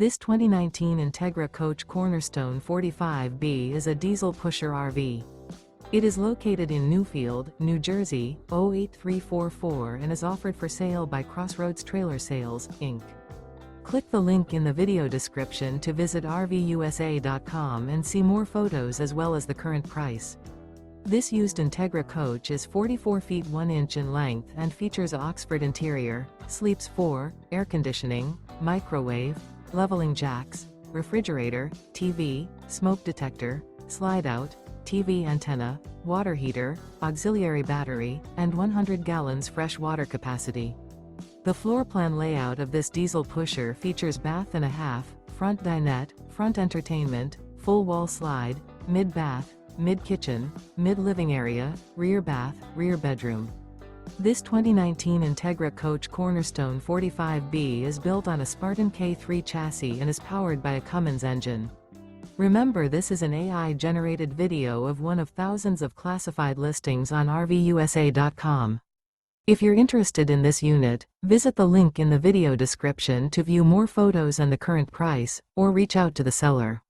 This 2019 Entegra Coach Cornerstone 45B is a diesel pusher RV. It is located in Newfield, New Jersey, 08344 and is offered for sale by Crossroads Trailer Sales, Inc. Click the link in the video description to visit RVUSA.com and see more photos as well as the current price. This used Entegra coach is 44 feet 1 inch in length and features a Oxford interior, sleeps 4, air conditioning, microwave, leveling jacks, refrigerator, TV, smoke detector, slide-out, TV antenna, water heater, auxiliary battery, and 100 gallons fresh water capacity. The floor plan layout of this diesel pusher features bath and a half, front dinette, front entertainment, full wall slide, mid-bath, mid-kitchen, mid-living area, rear bath, rear bedroom. This 2019 Entegra Coach Cornerstone 45B is built on a Spartan K3 chassis and is powered by a Cummins engine. Remember, this is an AI-generated video of one of thousands of classified listings on RVUSA.com. If you're interested in this unit, visit the link in the video description to view more photos and the current price, or reach out to the seller.